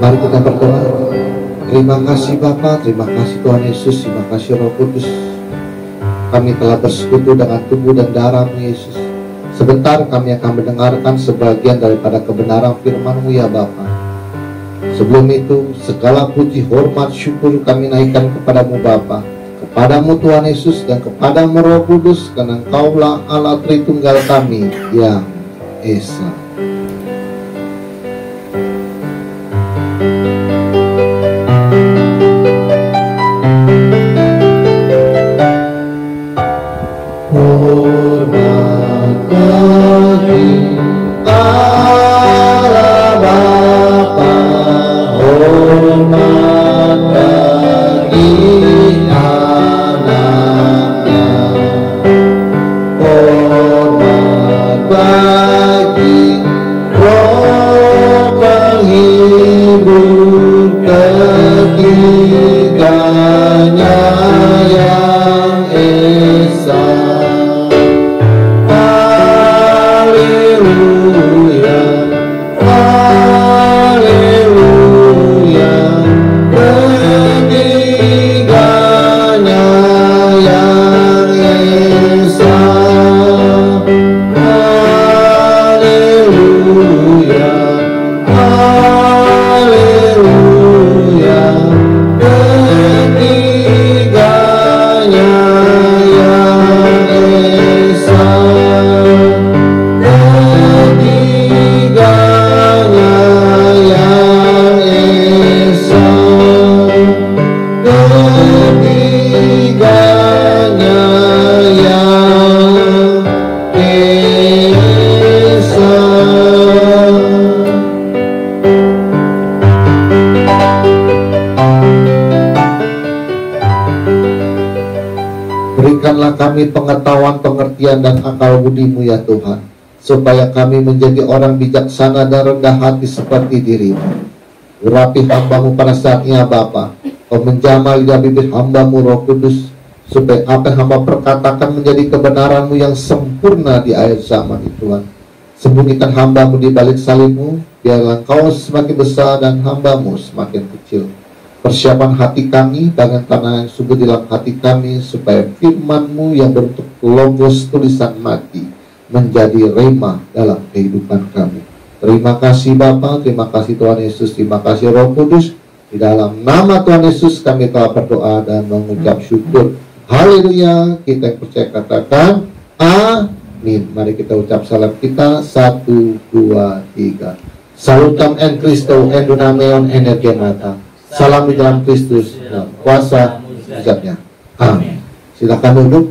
Mari kita berdoa. Terima kasih Bapa, terima kasih Tuhan Yesus, terima kasih Roh Kudus. Kami telah bersekutu dengan tubuh dan darah-Mu Yesus. Sebentar kami akan mendengarkan sebagian daripada kebenaran firman-Mu ya Bapa. Sebelum itu, segala puji, hormat, syukur kami naikkan kepadamu Bapa, kepadamu Tuhan Yesus, dan kepadamu Roh Kudus, karena Engkaulah Allah Tritunggal kami yang Esa. Berikanlah kami pengetahuan, pengertian, dan akal budi-Mu ya Tuhan, supaya kami menjadi orang bijaksana dan rendah hati seperti diri-Mu. Urapi hamba-Mu pada saatnya Bapa. Kau menjamah lidah bibir hamba-Mu Roh Kudus, supaya apa yang hamba perkatakan menjadi kebenaran-Mu yang sempurna di akhir zaman itu Tuhan. Sembunyikan hamba-Mu di balik salib-Mu, biarlah Engkau semakin besar dan hamba-Mu semakin kecil. Persiapan hati kami dengan tanah yang subur di dalam hati kami, supaya firman-Mu yang berbentuk logos tulisan mati menjadi rema dalam kehidupan kami. Terima kasih Bapa, terima kasih Tuhan Yesus, terima kasih Roh Kudus. Di dalam nama Tuhan Yesus kami telah berdoa dan mengucap syukur. Haleluya. Kita yang percaya katakan amin. Mari kita ucap salam kita. 1, 2, 3. Salutam en Christo en dunameon energemata. Salam di dalam Kristus, kuasa mujizatnya. Amin. Silakan duduk.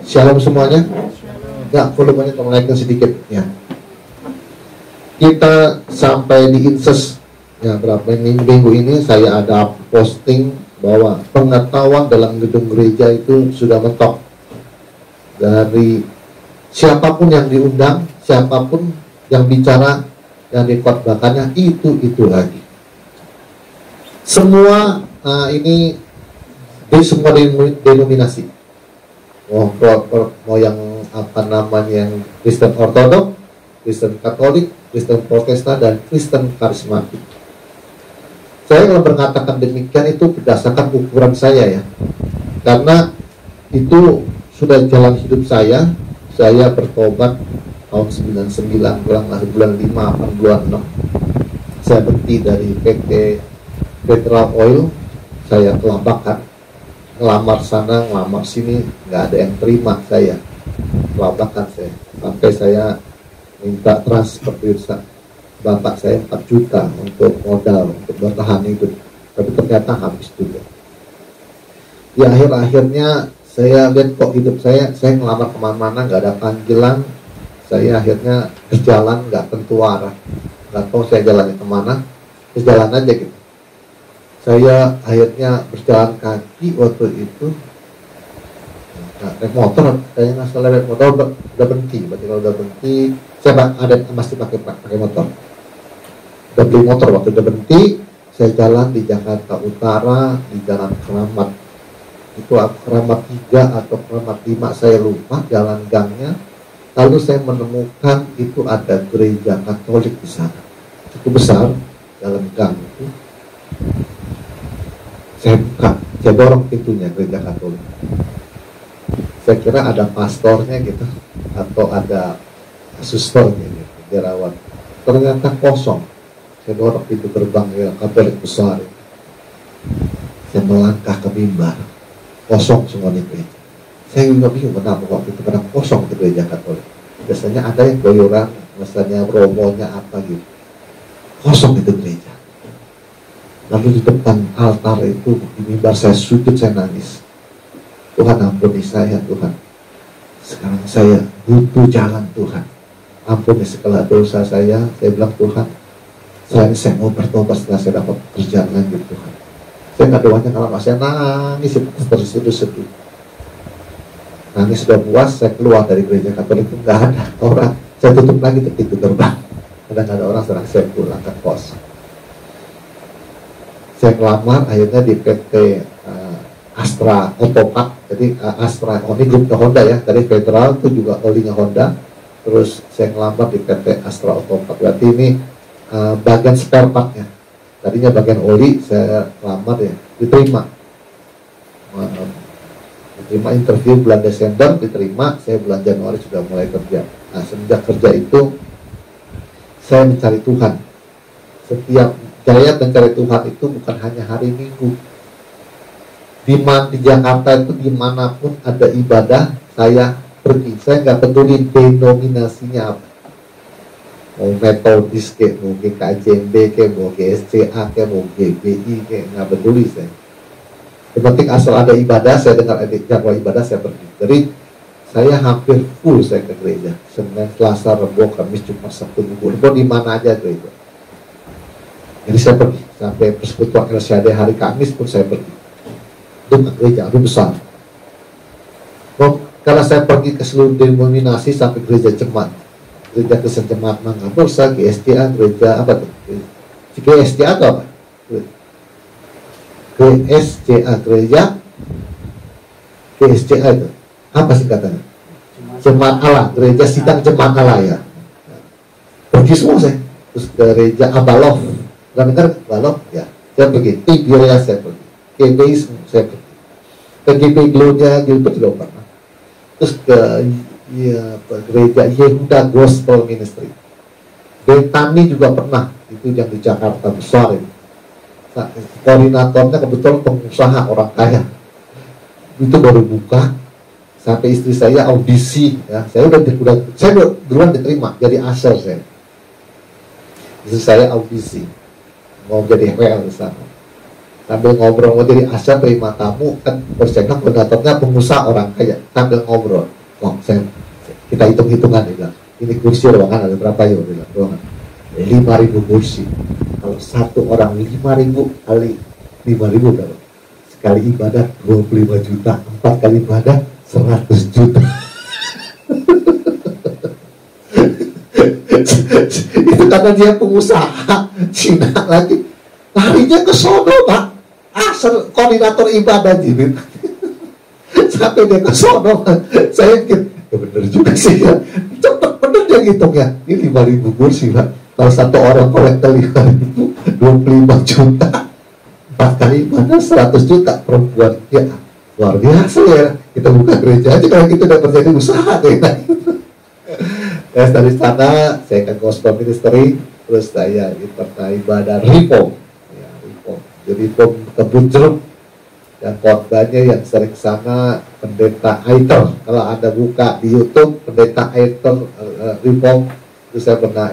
Shalom semuanya. Ya, volumenya tolong naikkan sedikit ya. Kita sampai di inses ya, berapa minggu ini saya ada posting bahwa pengetahuan dalam gedung gereja itu sudah mentok. Dari siapapun yang diundang, siapapun yang bicara, yang dikhotbahkannya itu lagi. Semua ini dari semua denominasi, mau yang apa namanya, yang Kristen Ortodok, Kristen Katolik, Kristen Protestan, dan Kristen Karismatik. Saya kalau berkatakan demikian itu berdasarkan ukuran saya ya, karena itu sudah jalan hidup saya. Saya bertobat tahun 99, bulan 5, bulan 6. Saya berhenti dari PT Federal Oil, saya kelabakan, ngelamar sana, ngelamar sini, nggak ada yang terima saya, kelabakan saya, sampai saya minta transfer visa bapak saya 4 juta untuk modal, untuk bertahan hidup, tapi ternyata habis juga. Di akhirnya saya lihat kok hidup saya ngelamar kemana-mana, nggak ada panggilan, saya akhirnya berjalan nggak tentu arah, nggak tahu saya jalannya kemana, terus jalan aja gitu. Saya akhirnya berjalan kaki waktu itu, naik motor, saya nggak salah naik motor, udah berhenti. Berarti kalau udah berhenti, saya masih pakai motor. Udah beli motor waktu udah berhenti, saya jalan di Jakarta Utara, di Jalan Keramat. Itu Keramat 3 atau Keramat 5, saya lupa jalan gangnya. Lalu saya menemukan itu ada gereja Katolik di sana, cukup besar. dalam gang itu, saya buka, saya dorong pintunya gereja Katolik. Saya kira ada pastornya gitu, atau ada susternya gitu, dirawat. Ternyata kosong. Saya dorong pintu gerbang gereja Katolik besar. Saya melangkah ke mimbar, kosong semua di gereja. Saya juga bingung kenapa waktu itu kadang kosong di gereja Katolik. Biasanya ada yang goyoran, misalnya romonya apa gitu. Kosong itu gereja. Lalu di depan altar itu, di mimbar saya sujud, saya nangis. Tuhan ampuni saya, Tuhan. Sekarang saya butuh jalan, Tuhan. Ampuni segala dosa saya. Saya bilang, Tuhan, saya mau bertobat setelah saya dapat kerjaan lagi, Tuhan. Saya nggak doanya kalau saya nangis terus sedih. Nangis sudah puas, saya keluar dari gereja Katolik itu nggak ada orang. Saya tutup lagi pintu gerbang. Kadang nggak ada orang, sekarang saya pulang ke kos. Saya ngelamar akhirnya di PT Astra Otopak. Jadi Astra, ini grupnya Honda ya, dari Federal itu juga olinya Honda. Terus saya ngelamar di PT Astra Otopak. Berarti ini bagian spare partnya. Tadinya bagian oli, saya lamar ya, diterima. Diterima interview bulan Desember, diterima. Saya bulan Januari sudah mulai kerja. Nah, semenjak kerja itu saya mencari Tuhan. Setiap saya mencari Tuhan itu bukan hanya hari Minggu. Di Jakarta itu dimanapun ada ibadah, saya pergi. Saya nggak peduli denominasinya apa. Mau Metodis kayak, mau GKJMB kayak, mau GSCA kayak, mau GBI kayak, nggak peduli saya. Yang penting asal ada ibadah, saya dengar jadwal ibadah, saya pergi. Jadi saya hampir full saya ke gereja. Senin, Selasa, Rabu, Kamis, Jumat, Sabtu, Minggu. Di mana aja gereja. Jadi saya pergi sampai persekutuan LCAD hari Kamis pun saya pergi. Itu gereja, itu besar. Karena saya pergi ke seluruh denominasi sampai gereja jemaat, gereja Kristen Jemaat Manggabursa, GSCA, gereja apa tuh? GSCA atau apa? GSCA, gereja GSCA itu apa sih katanya? Jemaat Allah, gereja Sidang Jemaat Allah ya. Pergi semua saya. Terus gereja Abalov. Gak dengar balok ya, saya pergi. Tibiria saya pergi, KBI saya pergi, ke GP Gloria Gilbert juga pernah. Terus ke gereja Yehuda Gospel Ministry, Betani juga pernah. Itu yang di Jakarta besar itu. Nah, koordinatornya kebetulan pengusaha orang kaya. Itu baru buka, sampai istri saya audisi ya. Saya duluan diterima jadi asal saya. Istri saya audisi mau jadi WL di sana. Sambil ngobrol mau jadi asal terima tamu, kan bercakap koordinatornya pengusaha orang kaya. Sambil ngobrol, kita hitung-hitungan dia bilang, ini kursi ruangan ada berapa ya? Dia bilang, ruangan 5.000 kursi. Kalau satu orang 5.000 kali 5.000 berapa? Sekali ibadah 25 juta, 4 kali ibadah 100 juta. Itu karena dia pengusaha Cina lagi, larinya ke sono Pak, asal koordinator ibadah gitu. Sampai dia ke sono, saya pikir ya bener juga sih ya, cepet bener dia ngitung ya. Ini 5.000 kursi Pak, kalau satu orang kolektor 5.000, 25 juta, 4 kali ibadah 100 juta perempuan ya, luar biasa ya. Kita buka gereja aja kalau kita udah terjadi usaha deh. Ya, dari sana saya ke Gospel Ministry, terus saya di Partai Ibadah Reform, ya, Reform. Jadi Reform Kebun Jeruk, dan korbannya yang sering sana Pendeta Aiter. Kalau Anda buka di YouTube Pendeta Aiter Reform, itu saya pernah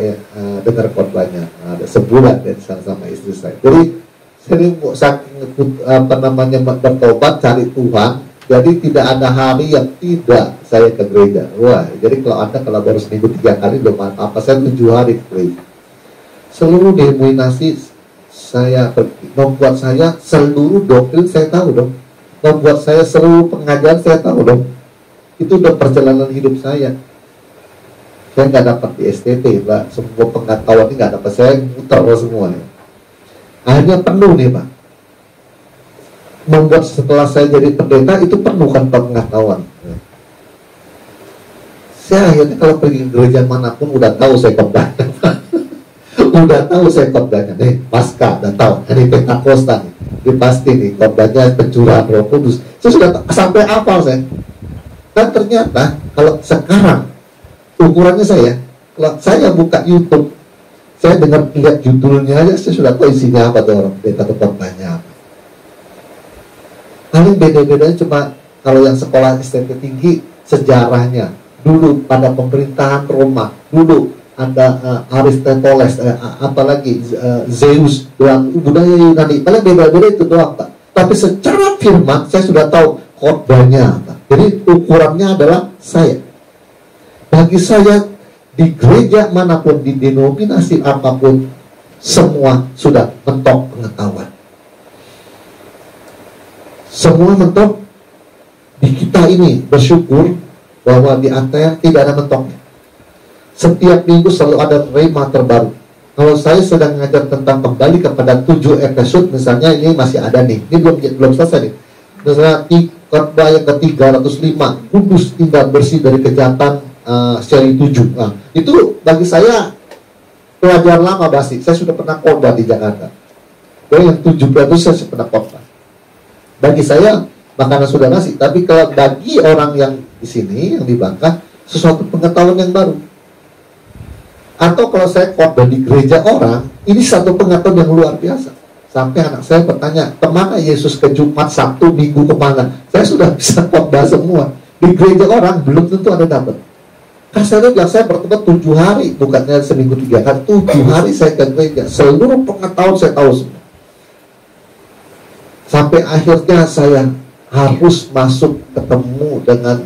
dengar korbannya. Ada sebulan dari sana sama istri saya. Jadi sering saking bertobat cari Tuhan. Jadi tidak ada hari yang tidak saya ke gereja. Wah, jadi kalau baru seminggu 3 kali belum apa-apa, saya 7 hari ke gereja. Seluruh denominasi saya pergi, membuat saya seluruh doktrin saya tahu dong. Membuat saya seluruh pengajaran saya tahu dong. Itu udah perjalanan hidup saya. Saya nggak dapat di STT, Pak. Semua pengetahuan ini nggak dapat. Saya muter semuanya. Akhirnya penuh nih, Pak. Membuat setelah saya jadi pendeta itu penuh kan pengetahuan. Saya akhirnya kalau pergi ke gereja manapun udah tahu saya kemana. Udah tahu saya khotbahnya nih, pasca udah tahu, ini Pentakosta nih, ini pasti nih khotbahnya pencurahan Roh Kudus. Saya sudah sampai hafal saya. Dan ternyata kalau sekarang ukurannya saya, kalau saya buka YouTube, saya lihat judulnya aja, saya sudah tahu isinya apa tuh orang pendeta atau khotbahnya apa. Paling beda-bedanya cuma kalau yang sekolah STT tinggi sejarahnya dulu pada pemerintahan Roma dulu ada Aristoteles, apalagi Zeus, budaya Yunani, paling beda-beda itu doang Pak. Tapi secara firman saya sudah tahu khotbahnya apa. Jadi ukurannya adalah saya. Bagi saya di gereja manapun, di denominasi apapun, semua sudah mentok pengetahuan. Semua mentok. Di kita ini bersyukur bahwa di ATR tidak ada mentoknya. Setiap minggu selalu ada rema terbaru. Kalau saya sedang mengajar tentang kembali kepada 7 episode, misalnya ini masih ada nih, ini belum selesai nih. Misalnya khotbah yang ke-305, kudus, indah, bersih dari kejahatan, seri 7. Nah, itu bagi saya pelajaran lama basi. Saya sudah pernah khotbah di Jakarta. Jadi yang 17 itu saya pernah khotbah. Bagi saya makanan sudah nasi, tapi kalau bagi orang yang di sini, yang di Bangka, sesuatu pengetahuan yang baru. Atau kalau saya khotbah di gereja orang, ini satu pengetahuan yang luar biasa. Sampai anak saya bertanya, kemana Yesus ke Jumat, Sabtu, Minggu, kemana? Saya sudah bisa khotbah semua. Di gereja orang belum tentu ada dapat. Kan saya bilang, saya bertobat 7 hari, bukannya seminggu 3 kali, 7 hari saya ke gereja. Seluruh pengetahuan saya tahu semua. Sampai akhirnya saya harus masuk ketemu dengan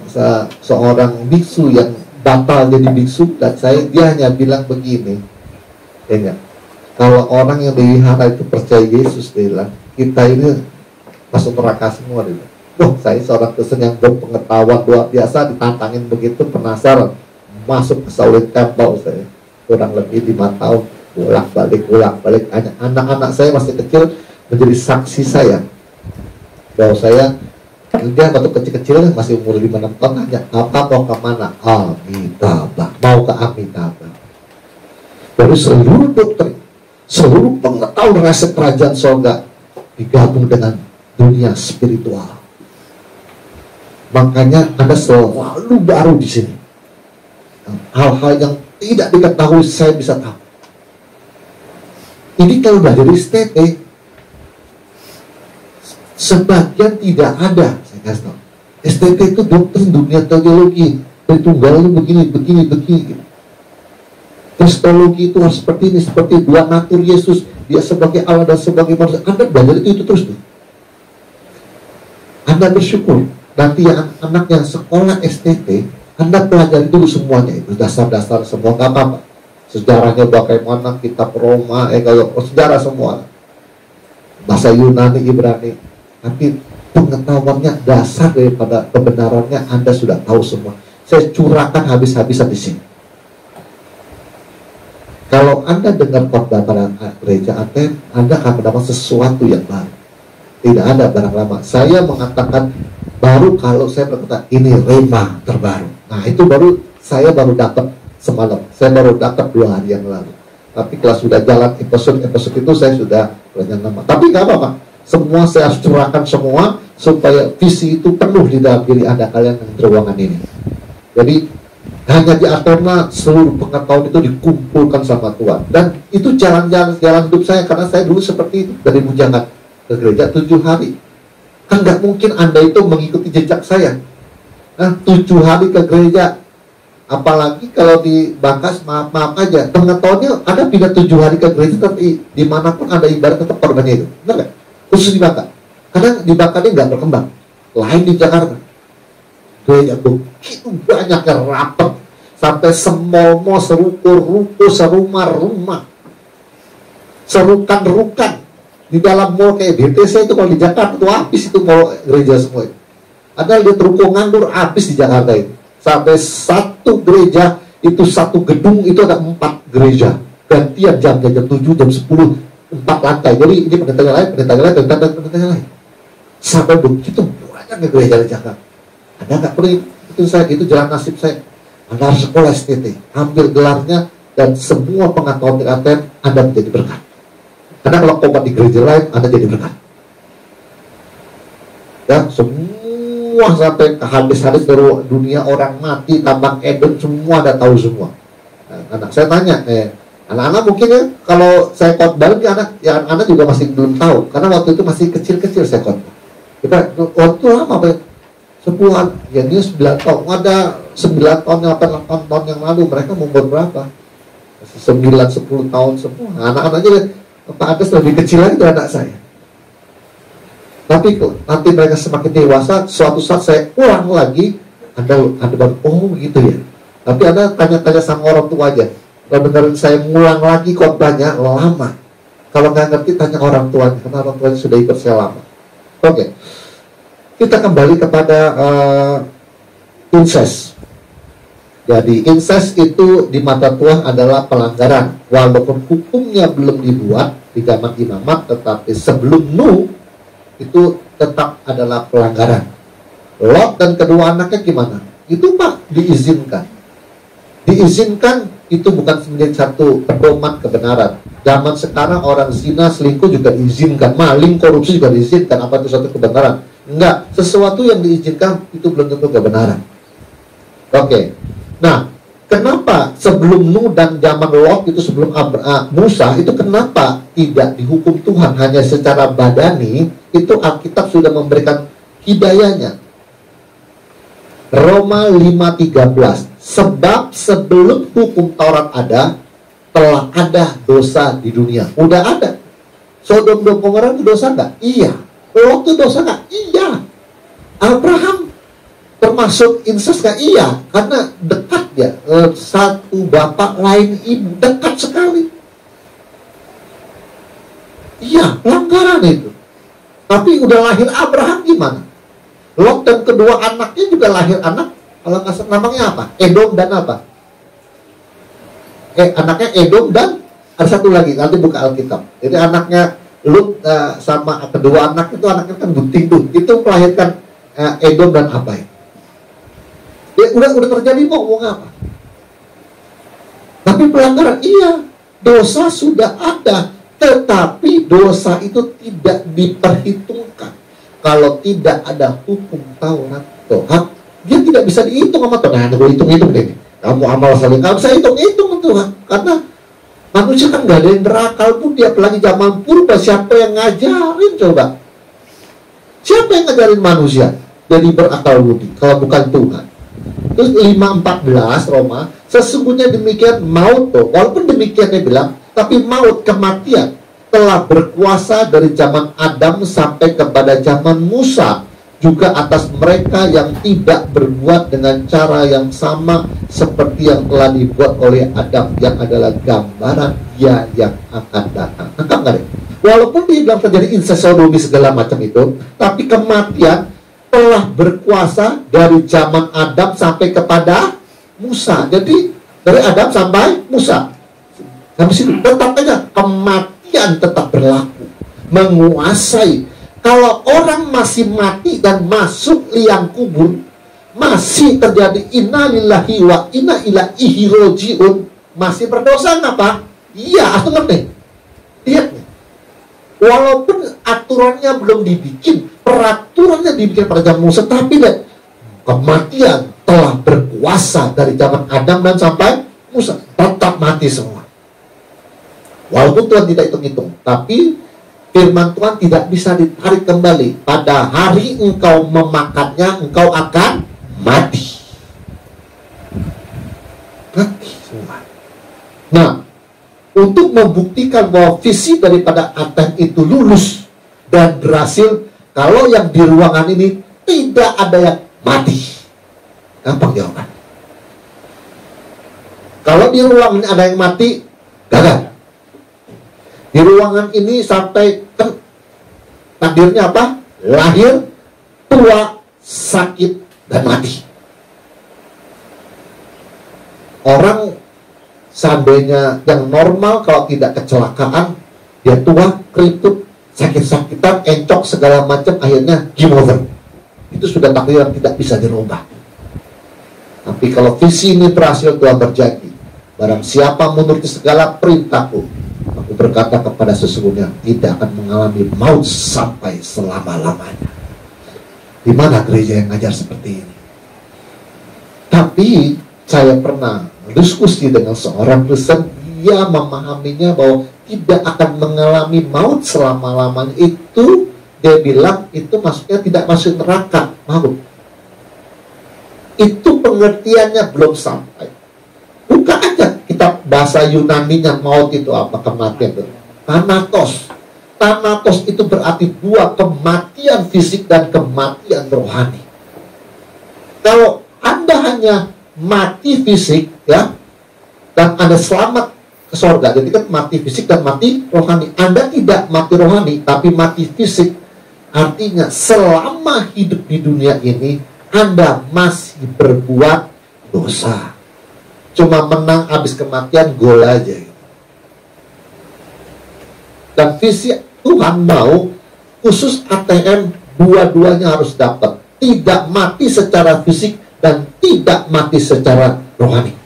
seorang biksu yang batal jadi biksu, dan dia hanya bilang begini, ya, kalau orang yang dihara itu percaya Yesus, dia bilang, kita ini masuk neraka semua. Dia bilang, wah, saya seorang Kristen yang berpengetahuan luar biasa, ditantangin begitu, penasaran, masuk ke Shaolin Temple. Saya kurang lebih 5 tahun bolak-balik. Anak-anak saya masih kecil menjadi saksi saya bahwa saya, dia waktu kecil-kecil masih umur 5-6 tahun, nanya, apa mau ke mana? Amitabha, mau ke Amitabha. Dari seluruh doktrin, seluruh pengetahuan rahasia kerajaan surga digabung dengan dunia spiritual. Makanya Anda selalu baru di sini. Hal-hal yang tidak diketahui saya bisa tahu. Ini kalau belajar di STT, sebagian tidak ada. Saya kasih tahu, STT itu doktrin dunia teologi, Tritunggal begini. Kristologi itu harus seperti ini, seperti dua natur Yesus, dia sebagai Allah dan sebagai manusia. Anda belajar itu terus tuh. Anda bersyukur nanti anak yang sekolah STT, Anda pelajari dulu semuanya itu, dasar-dasar semua, nggak apa-apa. Sejarahnya bagaimana, kitab Roma, sejarah semua, bahasa Yunani, Ibrani. Tapi pengetahuannya, dasar daripada kebenarannya Anda sudah tahu semua. Saya curahkan habis-habisan di sini. Kalau Anda dengar khotbah pada gereja Aten, Anda akan mendapat sesuatu yang baru. Tidak ada barang lama. Saya mengatakan baru kalau saya berkata ini rema terbaru. Nah, itu saya baru dapat semalam. Saya baru dapat 2 hari yang lalu. Tapi kalau sudah jalan episode itu saya sudah berjalan lama. Tapi nggak apa-apa. Semua saya harus curahkan semua supaya visi itu penuh di dalam diri Anda kalian yang di ruangan ini. Jadi hanya di Athena seluruh pengetahuan itu dikumpulkan sama Tuhan. Dan itu jalan hidup saya, karena saya dulu seperti itu, dari bujangan ke gereja 7 hari. Kan nggak mungkin Anda itu mengikuti jejak saya. Nah, 7 hari ke gereja, apalagi kalau di Bangkas, maaf aja, pengetahuannya Anda pindah 7 hari ke gereja, tapi dimanapun Anda ibarat tetap korbannya itu, benar nggak? Khusus di Bangka, karena di Bangka ini nggak berkembang. Lain di Jakarta, gereja begitu banyak yang rapat, sampai semol-mol, seruko-ruko, serumah-rumah, serukan-rukan di dalam mall kayak BTC itu. Kalau di Jakarta itu habis itu mall gereja semua itu. Ada lihat ruko nganggur habis di Jakarta itu. Sampai satu gereja itu, satu gedung itu ada 4 gereja. Gantian jam 7, jam 10, 4 lantai. Jadi ini pendetanya lain. Sampai begitu banyak gereja di Jakarta. Anda nggak perlu itu saya, itu jalan nasib saya. Anda harus sekolah STT, ambil gelarnya, dan semua pengetahuan di ATM Anda menjadi berkat. Karena kalau khotbah di gereja lain, Anda jadi berkat. Ya, semua sampai ke hadis-hadis dari dunia, orang mati, tambang Eden, semua Anda tahu semua. Nah, anak saya tanya, anak-anak mungkin ya, kalau saya khotbah di anak, ya anak juga masih belum tahu, karena waktu itu masih kecil-kecil saya khotbah. Kita waktu lama, Pak. 10-an, ya ini 9 tahun, ada 9 tahun, 8 tahun yang lalu, mereka umur berapa? 9-10 tahun semua. Anak-anaknya Pak Ades lebih kecil lagi dari anak saya. Tapi nanti mereka semakin dewasa, suatu saat saya ulang lagi, Anda baru, oh gitu ya. Tapi Anda tanya-tanya sama orang tua aja. Kalau beneran saya ngulang lagi khotbahnya, lama. Kalau nggak ngerti, tanya orang tuanya, karena orang tuanya sudah ikut saya lama. Oke. Kita kembali kepada incest. Jadi incest itu di mata Tuhan adalah pelanggaran. Walaupun hukumnya belum dibuat di zaman imamat, tetapi sebelum Nuh itu tetap adalah pelanggaran. Lot dan kedua anaknya gimana? Itu Pak diizinkan. Diizinkan itu bukan menjadi satu pedoman kebenaran. Zaman sekarang orang zina, selingkuh juga diizinkan, maling, korupsi juga diizinkan. Apa itu satu kebenaran? Enggak, sesuatu yang diizinkan itu belum tentu kebenaran. Oke. Nah, kenapa sebelum Nuh dan zaman Lot itu sebelum Musa itu kenapa tidak dihukum Tuhan hanya secara badani? Itu Alkitab sudah memberikan hidayahnya. Roma 5:13. Sebab sebelum hukum Taurat ada, telah ada dosa di dunia. Udah ada. Sodom dan Gomora itu dosa enggak? Iya. Lot itu dosa nggak? Iya. Abraham termasuk incest nggak? Iya. Karena dekat ya, satu bapak lain ibu, dekat sekali. Iya, pelanggaran itu. Tapi udah lahir Abraham gimana? Lot dan kedua anaknya juga lahir anak, kalau nggak salah namanya apa? Edom dan apa? Anaknya Edom dan ada satu lagi, nanti buka Alkitab. Jadi anaknya Lut sama kedua anak itu, anaknya kan gunting tuh, itu melahirkan Edom dan apa ya? Udah terjadi, mau ngomong apa? Tapi pelanggaran, iya, dosa sudah ada, tetapi dosa itu tidak diperhitungkan. Kalau tidak ada hukum Taurat, Tuhan, dia tidak bisa dihitung sama Tuhan. Nah, gue hitung-hitung deh, kamu amal saling, kamu bisa hitung-hitung Tuhan, karena manusia kan nggak ada yang berakal pun, dia apalagi zaman purba, siapa yang ngajarin coba? Siapa yang ngajarin manusia jadi berakal budi kalau bukan Tuhan? Terus 5:14 Roma, sesungguhnya demikian maut tuh, walaupun demikian dia bilang, tapi maut, kematian telah berkuasa dari zaman Adam sampai kepada zaman Musa, juga atas mereka yang tidak berbuat dengan cara yang sama seperti yang telah dibuat oleh Adam, yang adalah gambaran dia yang akan datang. Angkat nggak deh? Walaupun dia bilang terjadi incest, sodomi segala macam itu, tapi kematian telah berkuasa dari zaman Adam sampai kepada Musa. Jadi dari Adam sampai Musa, sampai situ tetap aja kematian tetap berlaku, menguasai. Kalau orang masih mati dan masuk liang kubur, masih terjadi inna lillahi wa inna ilaihi rojiun, masih berdosa nggak Pak? Iya, aku ngerti. Lihat nih. Walaupun aturannya belum dibikin, peraturannya dibikin pada zaman Musa, tapi lihat, kematian telah berkuasa dari zaman Adam dan sampai Musa, tetap mati semua. Walaupun Tuhan tidak hitung-hitung, tapi firman Tuhan tidak bisa ditarik kembali. Pada hari engkau memakannya, engkau akan mati. Mati semua. Nah, untuk membuktikan bahwa visi daripada Aten itu lulus dan berhasil, kalau yang di ruangan ini tidak ada yang mati. Gampang jawaban. Kalau di ruangan ini ada yang mati, gagal. Di ruangan ini sampai takdirnya apa? Lahir, tua, sakit, dan mati. Orang seandainya yang normal, kalau tidak kecelakaan, dia tua, keriput, sakit-sakitan, encok, segala macam, akhirnya game over. Itu sudah takdir yang tidak bisa dirubah. Tapi kalau visi ini berhasil, Tuhan terjadi, Barang siapa menuruti segala perintahku, aku berkata kepada sesungguhnya tidak akan mengalami maut sampai selama-lamanya. Di mana gereja yang ngajar seperti ini? Tapi saya pernah diskusi dengan seorang Kristen, dia memahaminya bahwa tidak akan mengalami maut selama-lamanya. Itu dia bilang itu maksudnya tidak masuk neraka, maut. Itu pengertiannya belum sampai. Buka aja kitab bahasa Yunaninya maut itu apa, kematian itu. Thanatos. Thanatos itu berarti dua, kematian fisik dan kematian rohani. Kalau Anda hanya mati fisik, ya, dan Anda selamat ke sorga, jadi kan mati fisik dan mati rohani. Anda tidak mati rohani, tapi mati fisik. Artinya selama hidup di dunia ini Anda masih berbuat dosa. Cuma menang habis kematian, gol aja. Dan visi Tuhan mau khusus ATM dua-duanya harus dapat. Tidak mati secara fisik dan tidak mati secara rohani.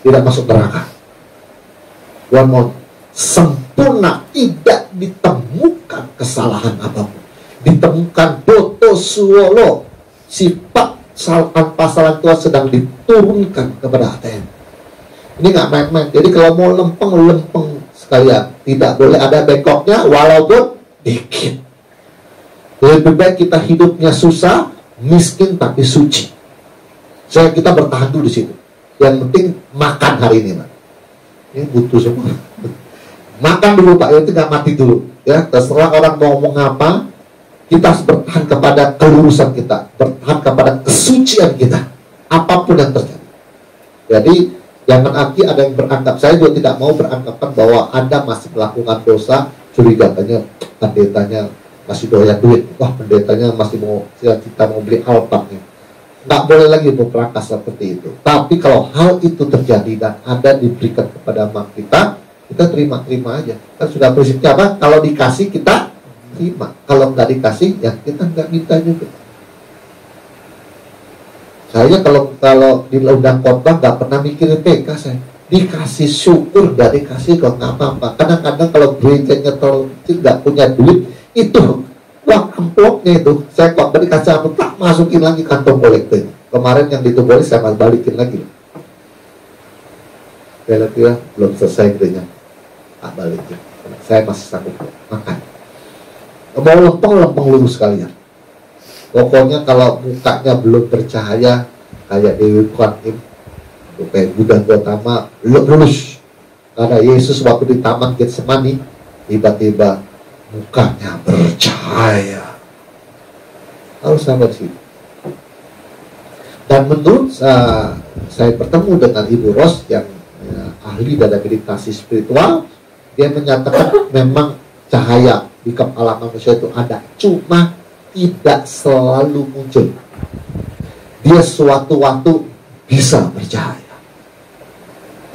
Tidak masuk neraka. Tuhan mau sempurna, tidak ditemukan kesalahan apapun. Ditemukan doto suolo, sifat tanpa salah Tuhan sedang diturunkan kepada ATM. Ini nggak main-main. Jadi kalau mau lempeng sekalian, tidak boleh ada bengkoknya walaupun dikit. Lebih baik kita hidupnya susah, miskin tapi suci. Kita bertahan dulu di situ. Yang penting makan hari ini, Pak. Ini butuh semua. Makan dulu, Pak. Itu nggak mati dulu. Ya, terserah orang mau ngomong apa. Kita harus bertahan kepada kelurusan kita, bertahan kepada kesucian kita, apapun yang terjadi. Jadi jangan arti ada yang beranggap, saya juga tidak mau beranggapan bahwa Anda masih melakukan dosa, curiga katanya pendetanya masih doyan duit, wah pendetanya masih mau kita mau beli Alphard nih. Nggak boleh lagi berprangkat seperti itu. Tapi kalau hal itu terjadi dan Anda diberikan kepada kita terima aja. Kan sudah prinsipnya apa? Kalau dikasih kita terima, kalau nggak dikasih ya kita nggak minta juga. Saya kalau di undang khotbah nggak pernah mikirin PK, saya dikasih syukur, nggak dikasih kok nggak apa-apa. Kadang-kadang kalau gerejanya terlalu kecil nggak punya duit, itu uang amplopnya itu saya khotbah dikasih apa tak masukin lagi kantong kolektor. Kemarin yang ditunggu saya balikin lagi. Saya lihat belum selesai gerejanya, tak balikin. Saya masih sanggup makan. Mau lempeng lurus sekalian. Pokoknya kalau mukanya belum bercahaya kayak Dewi Kuan Im, kayak Buddha Gautama, lurus. Karena Yesus waktu di Taman Getsemani tiba-tiba mukanya bercahaya. Harus sampai sih. Dan menurut saya bertemu dengan Ibu Ros yang ahli dalam meditasi spiritual, dia menyatakan memang cahaya di kepala manusia itu ada, cuma tidak selalu muncul. Dia suatu waktu bisa bercahaya,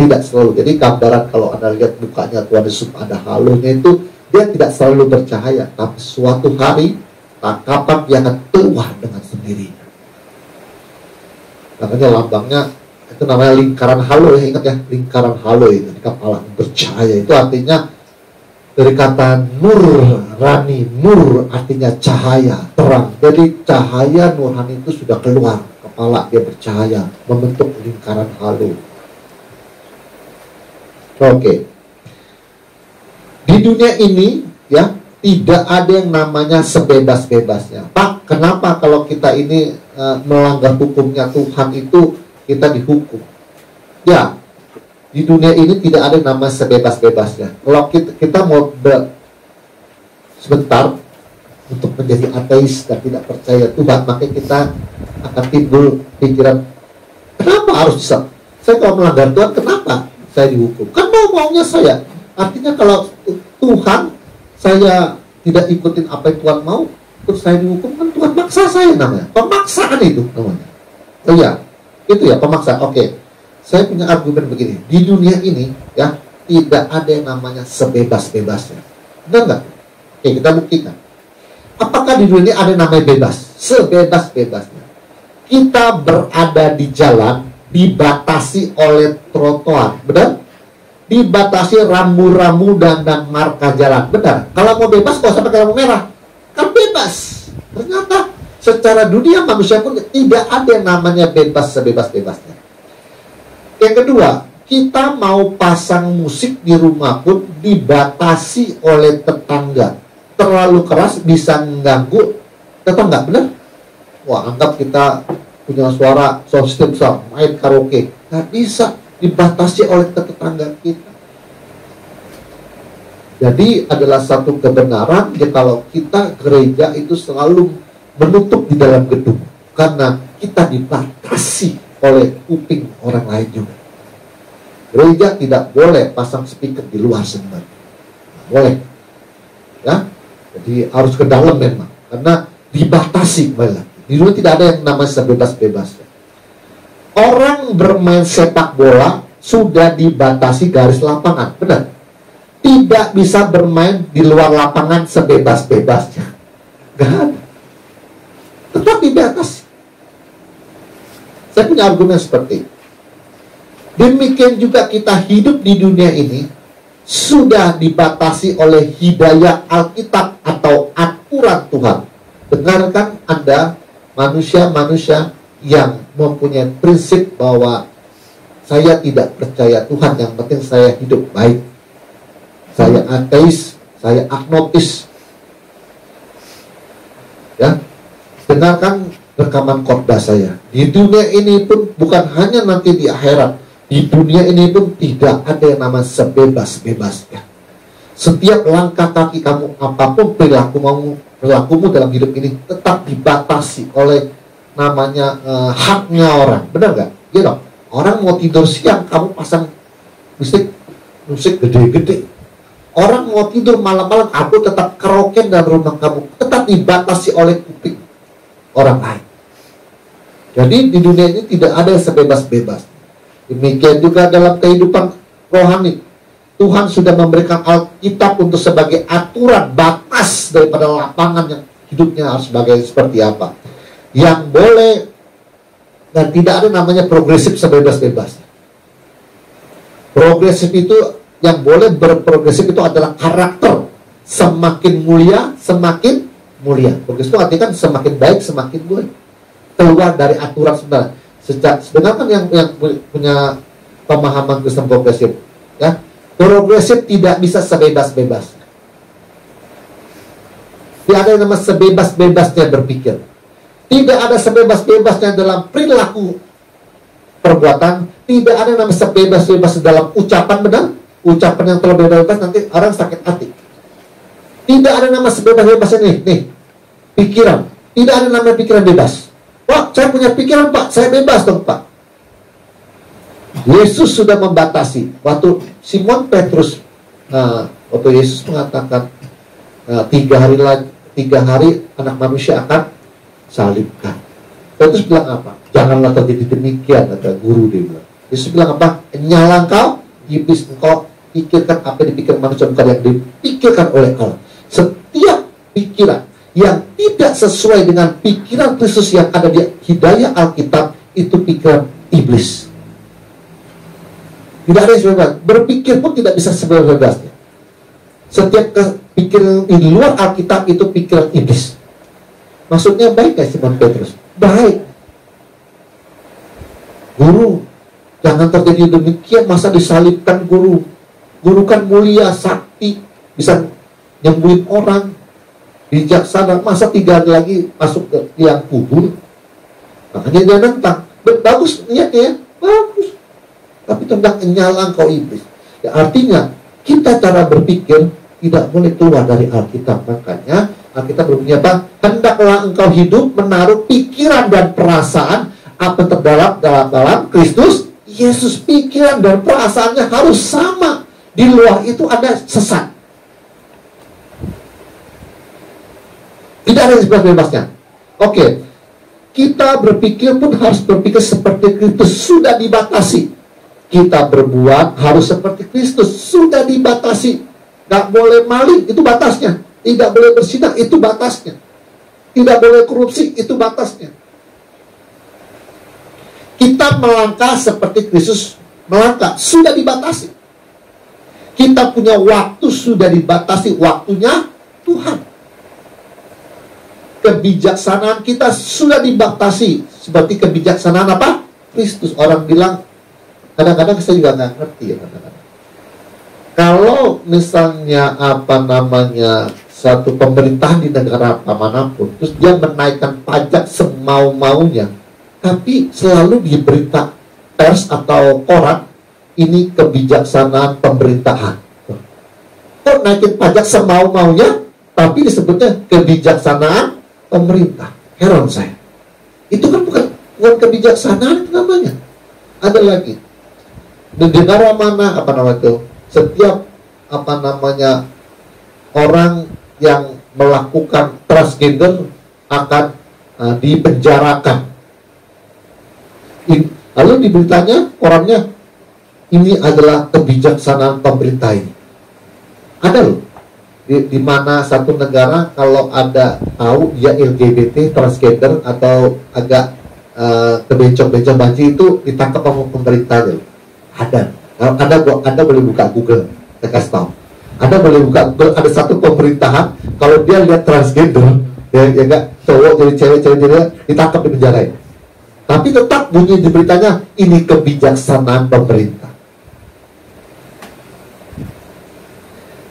tidak selalu. Jadi gambaran kalau Anda lihat mukanya Tuhan Yesus ada halonya itu, dia tidak selalu bercahaya, tapi suatu hari kapan dia akan keluar dengan sendirinya. Makanya lambangnya itu namanya lingkaran halo, ya, ingat ya, lingkaran halo itu di kepala bercahaya. Itu artinya dari kata nurani, nur artinya cahaya, terang. Jadi cahaya nurani itu sudah keluar, kepala dia bercahaya, membentuk lingkaran halo. Oke. Di dunia ini ya tidak ada yang namanya sebebas-bebasnya. Pak, kenapa kalau kita ini melanggar hukumnya Tuhan itu kita dihukum? Ya, di dunia ini tidak ada yang namanya sebebas-bebasnya. Kalau kita mau sebentar untuk menjadi ateis dan tidak percaya Tuhan, maka kita akan timbul pikiran, kenapa harus bisa? Saya kalau melanggar Tuhan, kenapa saya dihukum? Kan maunya saya. Artinya kalau Tuhan, saya tidak ikutin apa yang Tuhan mau, terus saya dihukum, kan Tuhan maksa saya namanya. Pemaksaan itu namanya. Oh ya, itu ya pemaksaan. Oke. Saya punya argumen begini, di dunia ini ya tidak ada yang namanya sebebas-bebasnya. Benar nggak? Oke, kita buktikan. Apakah di dunia ini ada yang namanya bebas? Sebebas-bebasnya. Kita berada di jalan dibatasi oleh trotoar, benar? dibatasi rambu-rambu dan marka jalan. Benar, kalau mau bebas gak usah pakai lampu merah, kan bebas. Ternyata secara dunia manusia pun tidak ada yang namanya bebas sebebas-bebasnya. Yang kedua, kita mau pasang musik di rumah pun dibatasi oleh tetangga. Terlalu keras bisa mengganggu tetangga, benar? Wah, anggap kita punya suara sound system besar, main karaoke, nggak bisa, dibatasi oleh tetangga kita. Jadi adalah satu kebenaran ya, kalau kita gereja itu selalu menutup di dalam gedung, karena kita dibatasi oleh kuping orang lain juga. Gereja tidak boleh pasang speaker di luar sebenarnya, boleh, ya. Jadi harus ke dalam memang, karena dibatasi malah. Di dunia tidak ada yang namanya sebebas-bebasnya. Orang bermain sepak bola sudah dibatasi garis lapangan, benar? Tidak bisa bermain di luar lapangan sebebas-bebasnya, gak ada. Tetap dibatasi. Saya punya argumen seperti itu. Demikian juga kita hidup di dunia ini sudah dibatasi oleh hidayah Alkitab atau aturan Tuhan. Dengarkan Anda, manusia-manusia yang mempunyai prinsip bahwa saya tidak percaya Tuhan, yang penting saya hidup baik, saya ateis, saya agnostis, ya. Dengarkan rekaman khotbah saya. Di dunia ini pun, bukan hanya nanti di akhirat, di dunia ini pun tidak ada yang namanya sebebas-bebasnya. Setiap langkah kaki kamu, apapun perilakumu dalam hidup ini tetap dibatasi oleh namanya haknya orang. Benar nggak? Iya dong. Orang mau tidur siang, kamu pasang musik gede-gede. Orang mau tidur malam-malam, aku tetap karaoke dalam rumah kamu. Tetap dibatasi oleh kuping orang lain. Jadi di dunia ini tidak ada yang sebebas-bebas. Demikian juga dalam kehidupan rohani. Tuhan sudah memberikan Alkitab untuk sebagai aturan batas daripada lapangan yang hidupnya harus seperti apa. Yang boleh dan tidak ada namanya progresif sebebas-bebasnya. Progresif itu, yang boleh berprogresif itu adalah karakter. Semakin mulia, semakin mulia. Progresif itu artinya kan semakin baik, semakin baik. Keluar dari aturan sebenarnya. Sedangkan yang punya pemahaman Kristen progresif, ya, progresif tidak bisa sebebas-bebasnya. Tidak ada yang namanya sebebas-bebasnya berpikir. Tidak ada sebebas-bebasnya dalam perilaku perbuatan. Tidak ada yang namanya sebebas-bebas dalam ucapan, benar. Ucapan yang terlalu bebas nanti orang sakit hati. Tidak ada nama sebebas-bebasnya nih, pikiran. Tidak ada nama pikiran bebas. Wah, saya punya pikiran Pak, saya bebas dong Pak. Yesus sudah membatasi. Waktu Simon Petrus, waktu Yesus mengatakan 3 hari anak manusia akan salibkan. Petrus bilang apa? Janganlah terjadi demikian, kata guru dia bilang. Yesus bilang apa? Nyala engkau, iblis, engkau pikirkan apa yang dipikirkan manusia, bukan yang dipikirkan oleh Allah. Setiap pikiran yang tidak sesuai dengan pikiran Kristus yang ada di hidayah Alkitab, itu pikiran iblis. Tidak ada yang sebebas. Berpikir pun tidak bisa sebebas-bebasnya. Setiap pikiran di luar Alkitab itu pikiran iblis. Maksudnya baik gak Simon Petrus? Baik. Guru, jangan terjadi demikian, masa disalibkan guru? Guru kan mulia, sakti, bisa nyembuhin orang, bijaksana, masa 3 hari lagi masuk ke liang kubur? Makanya dia nentang. Bagus niatnya, bagus. Tapi tentang nyala engkau iblis. Ya, artinya kita cara berpikir tidak boleh keluar dari Alkitab. Makanya Alkitab berbunyi apa? Hendaklah engkau hidup menaruh pikiran dan perasaan apa terdalam dalam Kristus Yesus. Pikiran dan perasaannya harus sama. Di luar itu ada sesat. Tidak ada yang bebas-bebasnya. Oke. Kita berpikir pun harus berpikir seperti Kristus. Sudah dibatasi. Kita berbuat harus seperti Kristus. Sudah dibatasi. Gak boleh maling, itu batasnya. Tidak boleh bersinah, itu batasnya. Tidak boleh korupsi, itu batasnya. Kita melangkah seperti Kristus melangkah. Sudah dibatasi. Kita punya waktu sudah dibatasi, waktunya Tuhan. Kebijaksanaan kita sudah dibatasi, seperti kebijaksanaan apa? Kristus. Orang bilang, kadang-kadang saya juga nggak ngerti ya kadang-kadang. Kalau misalnya satu pemerintahan di negara manapun, terus dia menaikkan pajak semau-maunya, tapi selalu di berita pers atau koran, ini kebijaksanaan pemerintahan. Kok naikin pajak semau-maunya, tapi disebutnya kebijaksanaan pemerintah. Heran saya. Itu kan bukan kebijaksanaan itu namanya. Ada lagi. Di negara mana setiap orang yang melakukan transgender akan dipenjarakan. Lalu di beritanya, orangnya, ini adalah kebijaksanaan pemerintah ini. Ada loh. Di mana satu negara kalau ada tahu dia LGBT, transgender, atau agak kebencong-bencong banci itu ditangkap sama pemerintahnya. Anda boleh buka Google, saya kasih tahu. Anda boleh buka Google, ada satu pemerintahan kalau dia lihat transgender, ya enggak, cowok jadi cewek jadi ditangkap di penjara. Tapi tetap bunyi di beritanya, ini kebijaksanaan pemerintah.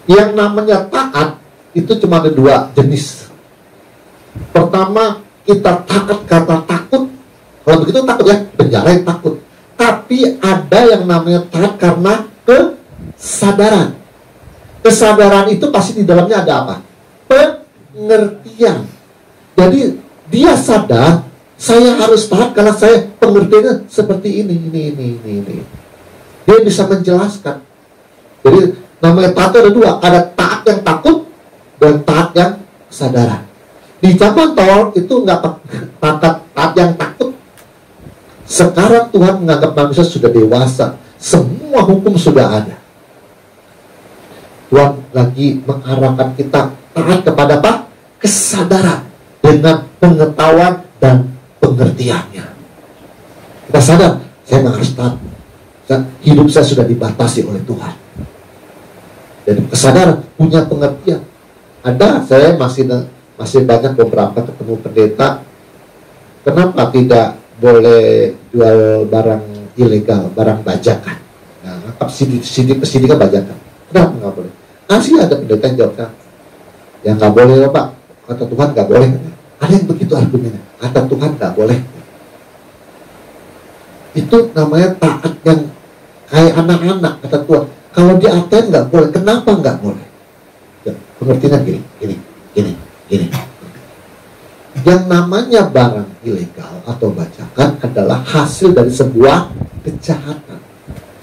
Yang namanya taat itu cuma ada dua jenis. Pertama, kita taat karena takut. Kalau begitu takut ya, penjara yang takut. Tapi ada yang namanya taat karena kesadaran. Kesadaran itu pasti di dalamnya ada apa? Pengertian. Jadi dia sadar, saya harus taat karena saya pengertiannya seperti ini. Dia bisa menjelaskan. Jadi namanya taat ada dua, ada taat yang takut dan taat yang kesadaran. Di zaman Taurat itu nggak taat yang takut. Sekarang Tuhan menganggap manusia sudah dewasa, semua hukum sudah ada. Tuhan lagi mengarahkan kita taat kepada apa? Kesadaran dengan pengetahuan dan pengertiannya. Kita sadar, saya nggak harus taat. Hidup saya sudah dibatasi oleh Tuhan. Dan kesadaran, punya pengertian. Saya masih banyak beberapa ketemu pendeta. Kenapa tidak boleh jual barang ilegal, barang bajakan? Nah, CD kan bajakan. Kenapa nggak boleh? Masih ada pendeta yang jawab, ya nggak boleh loh Pak. Kata Tuhan nggak boleh. Ada yang begitu argumennya. Kata Tuhan nggak boleh. Itu namanya taat yang kayak anak-anak. Kata Tuhan, kalau di ATM nggak boleh, kenapa nggak boleh? Ya, pengertiannya gini. Yang namanya barang ilegal atau bajakan adalah hasil dari sebuah kejahatan.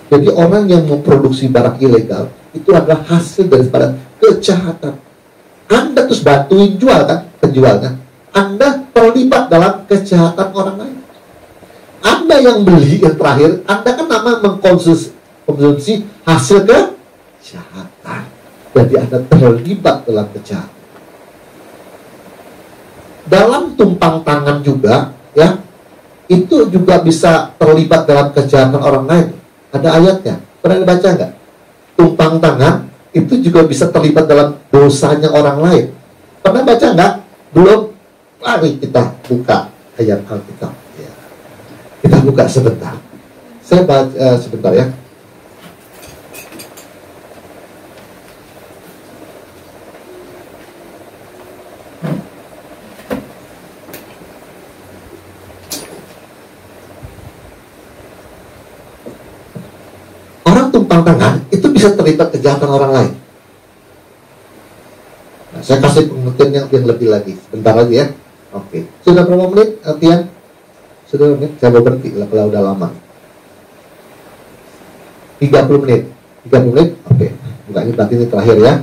Jadi orang yang memproduksi barang ilegal itu adalah hasil daripada kejahatan. Anda terus bantuin penjualnya. Anda terlibat dalam kejahatan orang lain. Anda yang beli, yang terakhir, Anda kan mengkonsumsi hasil kejahatan. Jadi Anda terlibat dalam kejahatan. Dalam tumpang tangan juga, ya, itu juga bisa terlibat dalam kejahatan orang lain. Ada ayatnya, pernah dibaca nggak? Tumpang tangan itu juga bisa terlibat dalam dosanya orang lain. Pernah baca nggak? Belum? Mari kita buka ayat Alkitab. Ya. Kita buka sebentar. Saya baca sebentar ya. Orang tumpang tangan itu bisa terlibat kejahatan orang lain. Nah, saya kasih pengertian yang lebih lagi. Sebentar lagi ya. Oke. Sudah berapa menit, Tian? Sudah menit? Saya mau berhenti kalau udah lama. 30 menit. 30 menit? Oke. Enggak, ini berarti ini terakhir ya.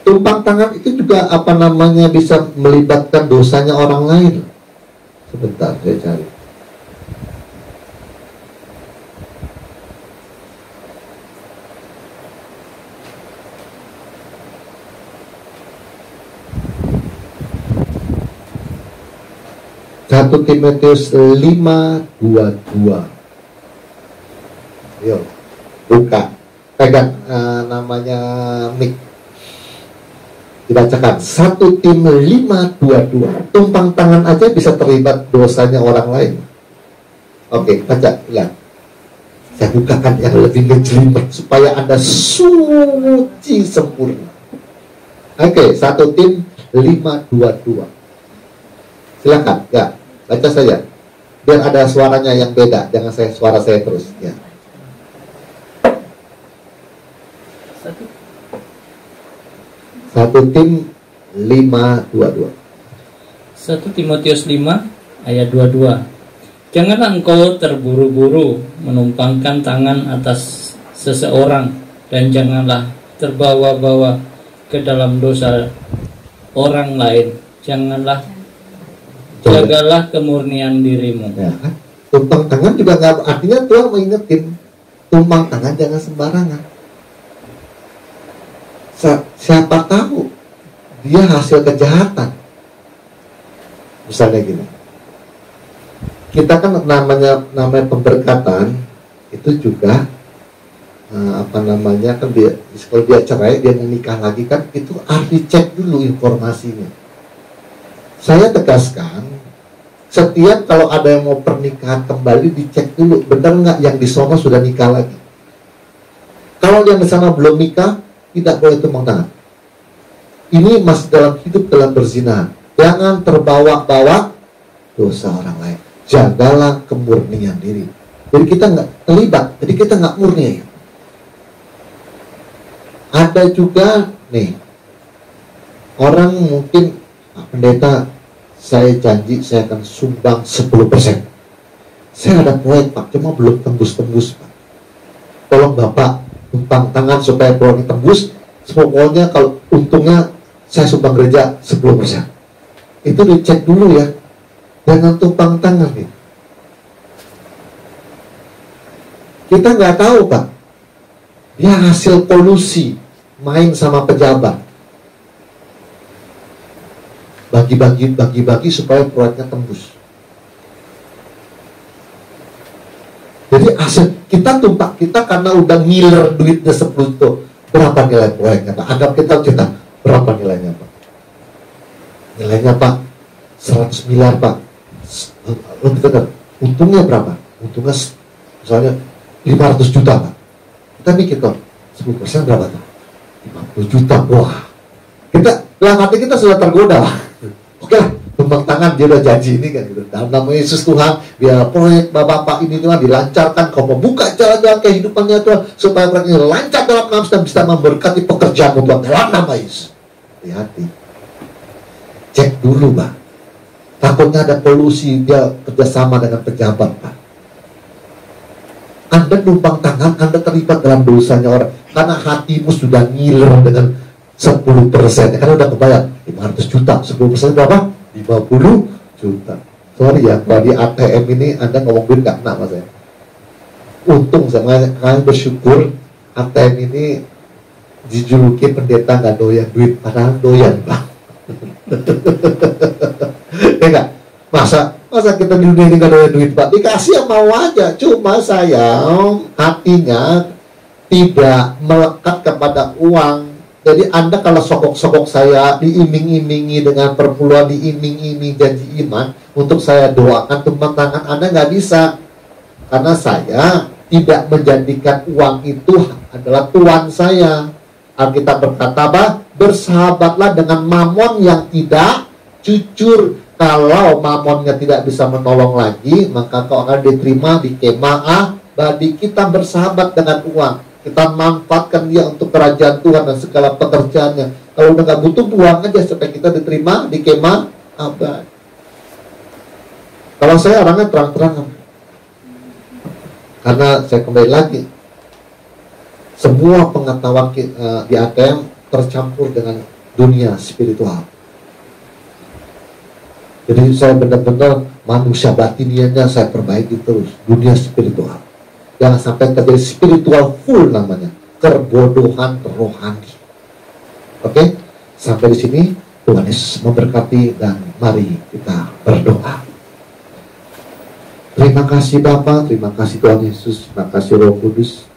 Tumpang tangan itu juga bisa melibatkan dosanya orang lain. Sebentar, saya cari. 1 Timotius 5:22. Yuk, buka, pegang namanya mic, dibacakan. 1 Tim 5:22. Tumpang tangan aja bisa terlibat dosanya orang lain. Oke, baca, lihat. Saya bukakan yang lebih ngejelimet supaya Anda suci sempurna. Oke, 1 Tim 5:22. Silakan, ya, baca saja. Biar ada suaranya yang beda, jangan suara saya terus. Ya. 1 Tim 5:22. 1 Timotius 5 ayat 22. Janganlah engkau terburu-buru menumpangkan tangan atas seseorang, dan janganlah terbawa-bawa ke dalam dosa orang lain. Jagalah kemurnian dirimu. Ya, kan? Tumpang tangan juga nggak, artinya Tuhan mengingetin, tumpang tangan jangan sembarangan. Siapa tahu dia hasil kejahatan. Misalnya gini, kita kan namanya pemberkatan itu juga kan dia, kalau dia cerai, dia menikah lagi kan, itu harus dicek dulu informasinya. Saya tegaskan, setiap kalau ada yang mau pernikahan kembali, dicek dulu benar nggak yang di sono sudah nikah lagi. Kalau yang di sana belum nikah, tidak boleh tumpang tangan. Ini masih dalam hidup dalam berzina. Jangan terbawa-bawa dosa orang lain. Jagalah kemurnian diri. Jadi kita nggak terlibat, jadi kita nggak murni. Ada juga nih, orang mungkin, pendeta, saya janji saya akan sumbang 10%. Saya ada proyek Pak, cuma belum tembus-tembus Pak. Tolong Bapak tumpang tangan supaya proyek tembus. Pokoknya kalau untungnya saya sumbang gereja 10%. Itu dicek dulu ya. Jangan tumpang tangan nih. Kita nggak tahu Pak, dia hasil kolusi main sama pejabat, bagi-bagi supaya proyeknya tembus. Jadi hasil kita tumpang, kita karena udah ngiler duitnya 10 itu, berapa nilai proyeknya Pak? Anggap kita berapa nilainya Pak? Nilainya Pak 100 miliar Pak. Untungnya berapa? Untungnya misalnya 500 juta Pak. Kita mikir kok 10% berapa tuh? 50 juta. Wah, kita dalam hati kita sudah tergoda. Oke lah, tumpang tangan, dia udah janji ini kan gitu. Dalam nama Yesus Tuhan, biar proyek Bapak ini Tuhan dilancarkan. Kau membuka jalan-jalan kehidupannya Tuhan, supaya proyek ini lancar dalam nama dan bisa memberkati pekerjaan Tuhan dalam nama Yesus. Hati-hati, cek dulu Pak. Takutnya ada polusi, dia kerjasama dengan pejabat Pak. Anda numpang tangan, Anda terlibat dalam dosanya orang, karena hatimu sudah ngiler dengan 10%, karena udah kebayar 500 juta, 10% berapa? 50 juta. Sorry ya, kalau di ATM ini Anda ngomong duit gak kena Mas ya. Untung saya bersyukur ATM ini dijuluki pendeta gak doyan duit, padahal doyan Pak. Ya enggak? Masa kita di dunia ini gak doyan duit Pak? Dikasih yang mau aja. Cuma saya hatinya tidak melekat kepada uang. Jadi Anda kalau sokok-sokok saya, diiming-imingi dengan perpuluhan, diiming-iming janji iman, untuk saya doakan tumpang tangan, Anda nggak bisa. Karena saya tidak menjadikan uang itu adalah tuan saya. Alkitab berkata apa? Bersahabatlah dengan mamon yang tidak jujur. Kalau mamonnya tidak bisa menolong lagi, maka kau akan diterima di kemah abadi. Kita bersahabat dengan uang, kita manfaatkan dia untuk kerajaan Tuhan dan segala pekerjaannya. Kalau udah gak butuh, buang aja supaya kita diterima di kemah abadi. Kalau saya orangnya terang-terangan, karena saya kembali lagi, semua pengetahuan di ATM tercampur dengan dunia spiritual. Jadi saya benar-benar manusia batiniannya saya perbaiki terus, dunia spiritual. Jangan sampai terjadi spiritual full namanya, kebodohan rohani. Oke, sampai di sini Tuhan Yesus memberkati dan mari kita berdoa. Terima kasih Bapa, terima kasih Tuhan Yesus, terima kasih Roh Kudus.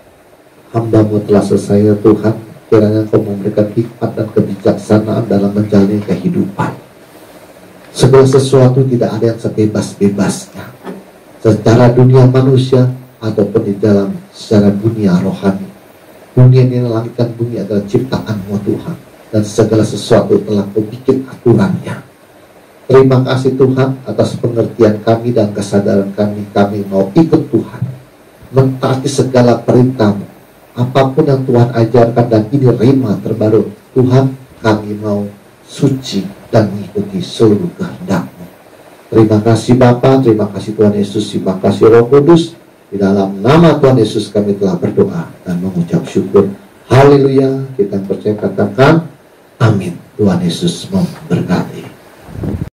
Hamba-Mu telah selesai ya Tuhan. Kiranya Kau memberikan hikmat dan kebijaksanaan dalam menjalani kehidupan. Segala sesuatu tidak ada yang sebebas-bebasnya, secara dunia manusia ataupun di dalam secara dunia rohani. Dunia ini, langit dan bumi adalah ciptaan-Mu Tuhan, dan segala sesuatu telah Kau bikin aturannya. Terima kasih Tuhan atas pengertian kami dan kesadaran kami. Kami mau ikut Tuhan, mentaati segala perintah-Mu, apapun yang Tuhan ajarkan, dan ini rema terbaru. Tuhan, kami mau suci dan mengikuti seluruh kehendak-Mu. Terima kasih Bapa, terima kasih Tuhan Yesus, terima kasih Roh Kudus. Di dalam nama Tuhan Yesus kami telah berdoa dan mengucap syukur. Haleluya. Kita percaya katakan amin. Tuhan Yesus memberkati.